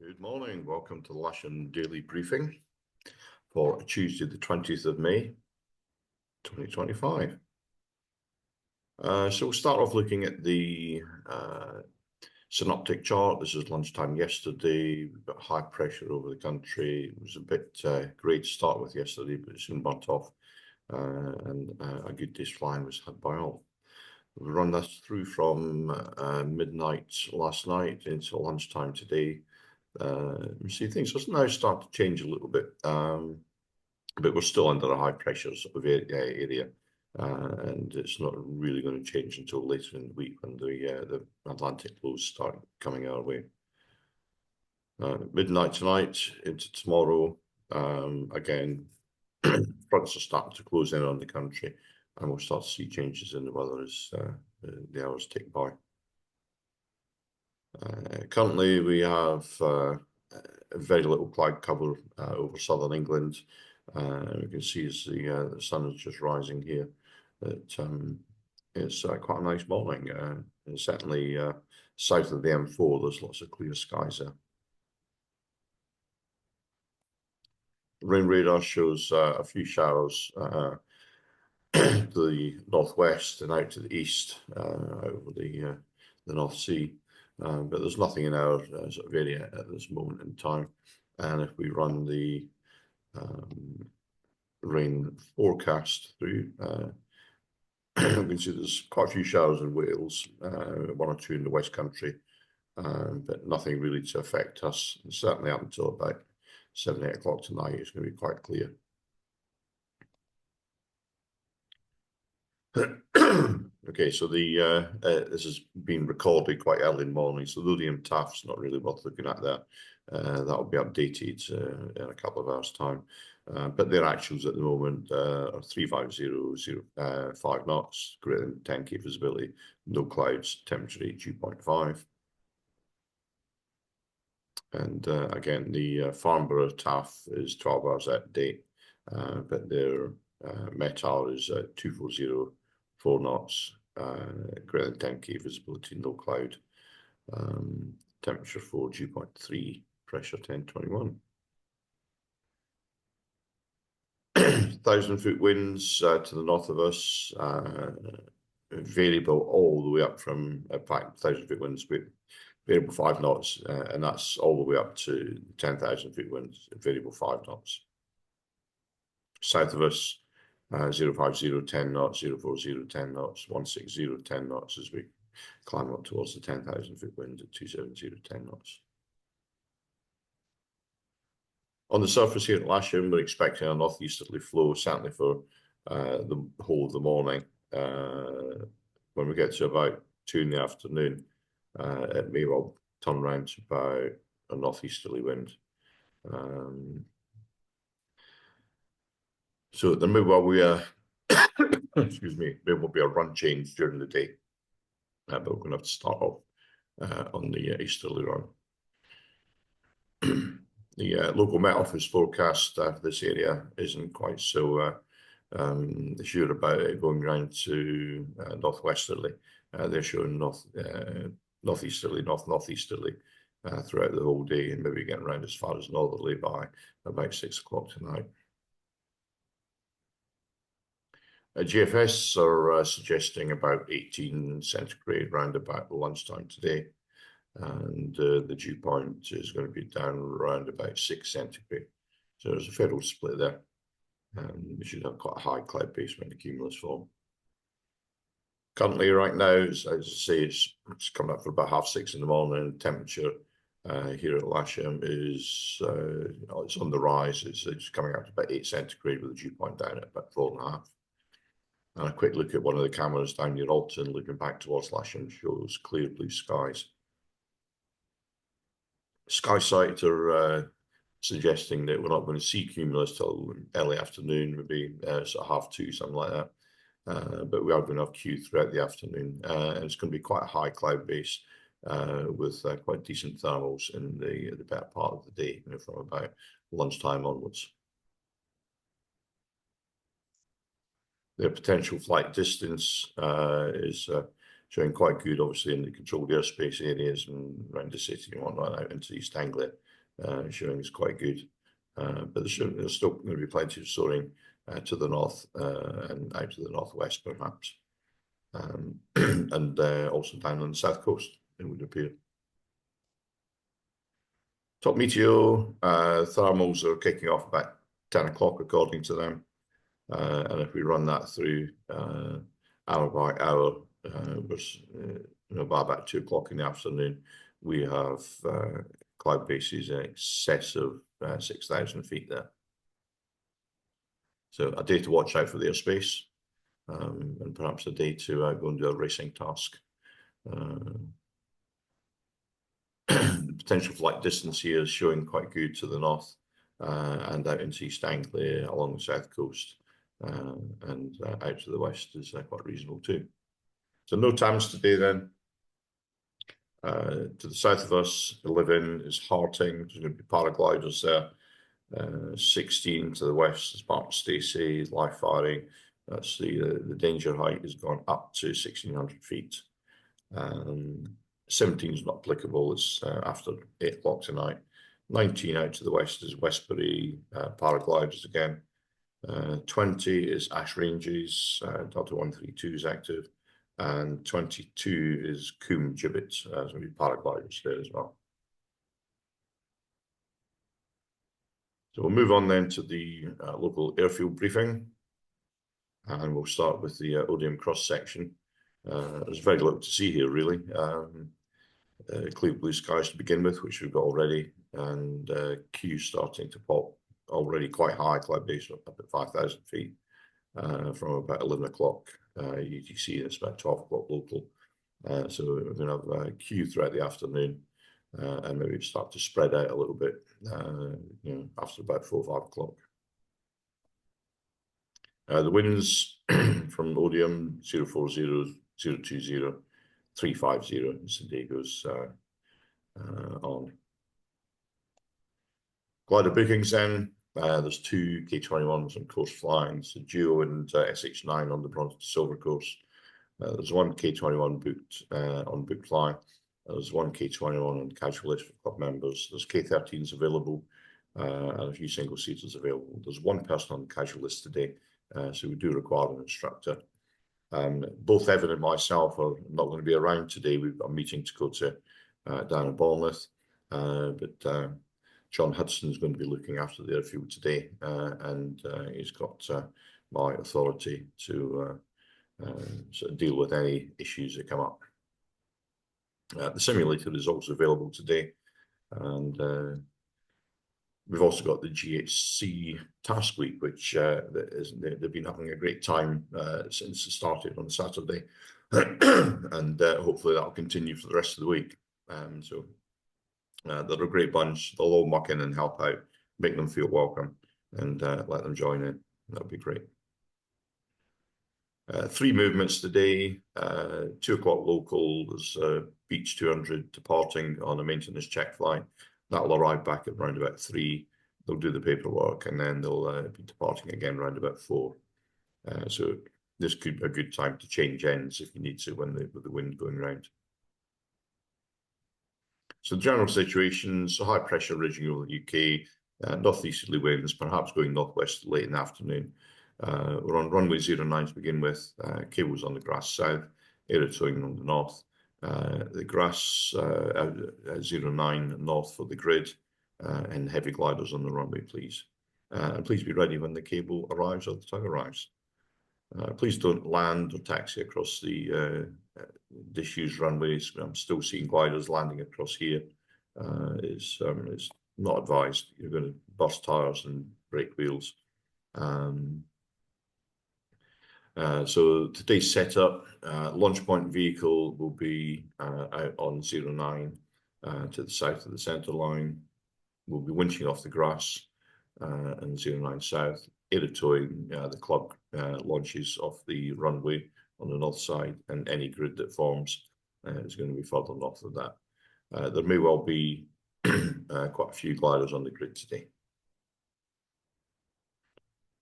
Good morning. Welcome to the Lasham Daily Briefing for Tuesday, the 20th of May, 2025. So we'll start off looking at the synoptic chart. This is lunchtime yesterday. We've got high pressure over the country. It was a bit grey to start with yesterday, but it soon burnt off, and a good day's flying was had by all. We run this through from midnight last night into lunchtime today. You see things are now starting to change a little bit, but we're still under a high pressure sort of area, and it's not really going to change until later in the week when the Atlantic flows start coming our way. Midnight tonight into tomorrow, again, fronts are starting to close in on the country, and we'll start to see changes in the weather as the hours tick by. Currently, we have very little cloud cover over southern England. We can see as the sun is just rising here that it's quite a nice morning. And certainly south of the M4, there's lots of clear skies there. Rain radar shows a few showers to the northwest and out to the east over the North Sea. But there's nothing in our sort of area at this moment in time. And if we run the rain forecast through, we can see there's quite a few showers in Wales, one or two in the West Country, but nothing really to affect us. And certainly up until about 7, 8 o'clock tonight, it's going to be quite clear. Okay, so this has been recorded quite early in the morning, so Lulliam Taft's not really worth looking at there. That'll be updated in a couple of hours' time. But their actuals at the moment are 350.05 knots, greater than 10k visibility, no clouds, temperature 82.5. And again, the Farnborough Taft is 12 hours out of date, but their Met hour is 240.4 knots, greater than 10k visibility, no cloud, temperature 4, dew point 3, pressure 1021. 1,000-foot winds to the north of us, variable all the way up from, in fact, 1,000-foot winds, variable 5 knots, and that's all the way up to 10,000-foot winds, variable 5 knots. South of us, 050, 10 knots, 040, 10 knots, 160, 10 knots as we climb up towards the 10,000-foot wind at 270, 10 knots. On the surface here at Lasham, we're expecting a northeasterly flow, certainly for the whole of the morning. When we get to about 2 in the afternoon, it may well turn around to about a northeasterly wind. So there may well be a, excuse me, there will be a run change during the day, but we're going to have to start off on the easterly run. The local Met Office forecast for this area isn't quite so sure about it going around to northwesterly. They're showing northeasterly, northeasterly throughout the whole day, and maybe getting around as far as northerly by about 6 o'clock tonight. GFS are suggesting about 18 centigrade round about lunchtime today, and the dew point is going to be down around about 6 centigrade. So there's a fair old split there. We should have quite a high cloud base when the cumulus form. Currently, right now, as I say, it's coming up for about 6:30 in the morning. And temperature here at Lasham is it's on the rise. It's coming up to about 8 centigrade with the dew point down at about 4.5. And a quick look at one of the cameras down near Alton, looking back towards Lasham, shows clear blue skies. SkySight are suggesting that we're not going to see cumulus till early afternoon, maybe sort of 2:30, something like that. But we are going to have Q throughout the afternoon, and it's going to be quite a high cloud base with quite decent thermals in the better part of the day, from about lunchtime onwards. Their potential flight distance is showing quite good, obviously, in the controlled airspace areas and around the city and whatnot, out into East Anglia. showing is quite good. But there's still going to be plenty of soaring to the north and out to the northwest, perhaps. And also down on the south coast, it would appear. Top meteo, thermals are kicking off about 10 o'clock according to them. And if we run that through hour by hour, by about 2 o'clock in the afternoon, we have cloud bases in excess of 6,000 feet there. So a day to watch out for the airspace, and perhaps a day to go and do a racing task. The potential flight distance here is showing quite good to the north and out into East Anglia along the south coast, and out to the west is quite reasonable too. So no TAMS today then. To the south of us, 11 is Harting. There's going to be paragliders there. 16 to the west is Mark Stacey, live firing. That's the danger height has gone up to 1,600 feet. 17 is not applicable. It's after 8 o'clock tonight. 19 out to the west is Westbury paragliders again. 20 is Ash Ranges, Delta 132 is active. And 22 is Coombe Gibbet. There's going to be paragliders there as well. So we'll move on then to the local airfield briefing. And we'll start with the Odium cross section. There's very little to see here, really. Clear blue skies to begin with, which we've got already, and Q starting to pop already quite high, cloud base up at 5,000 feet from about 11 o'clock UTC. It's about 12 o'clock local. So we're going to have Q throughout the afternoon, and maybe start to spread out a little bit, after about 4 or 5 o'clock. The winds from Odium 040, 020, 350 in San Diego's on. Glider bookings then. There's 2 K21s on course flying, so Duo and SH9 on the bronze to silver course. There's 1 K21 booked on book fly. There's 1 K21 on casual list for club members. There's K13s available and a few single seaters available. There's 1 person on the casual list today, so we do require an instructor. Both Evan and myself are not going to be around today. We've got a meeting to go to down in Bournemouth, but John Hudson is going to be looking after the airfield today, and he's got my authority to sort of deal with any issues that come up. The simulator is also available today, and we've also got the GHC Task Week, which they've been having a great time since it started on Saturday, and hopefully that'll continue for the rest of the week. So they're a great bunch. They'll all muck in and help out, make them feel welcome, and let them join in. That'll be great. 3 movements today. 2 o'clock local. There's Beach 200 departing on a maintenance check flight. That'll arrive back at round about 3. They'll do the paperwork, and then they'll be departing again round about 4. So this could be a good time to change ends if you need to with the wind going round. So general situations, high pressure ridging over the UK, northeasterly winds, perhaps going northwest late in the afternoon. We're on runway 09 to begin with, cables on the grass south, air towing on the north. The grass 09 north for the grid, and heavy gliders on the runway, please. And please be ready when the cable arrives or the tug arrives. Please don't land or taxi across the disused runways. I'm still seeing gliders landing across here. It's not advised. You're going to bust tires and break wheels. So today's setup, launch point vehicle will be out on 09 to the south of the centre line. We'll be winching off the grass and 09 south. Air towing the club launches off the runway on the north side, and any grid that forms is going to be further north of that. There may well be quite a few gliders on the grid today.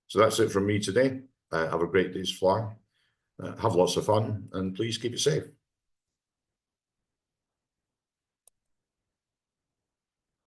So that's it from me today. Have a great day's flying. Have lots of fun, and please keep it safe.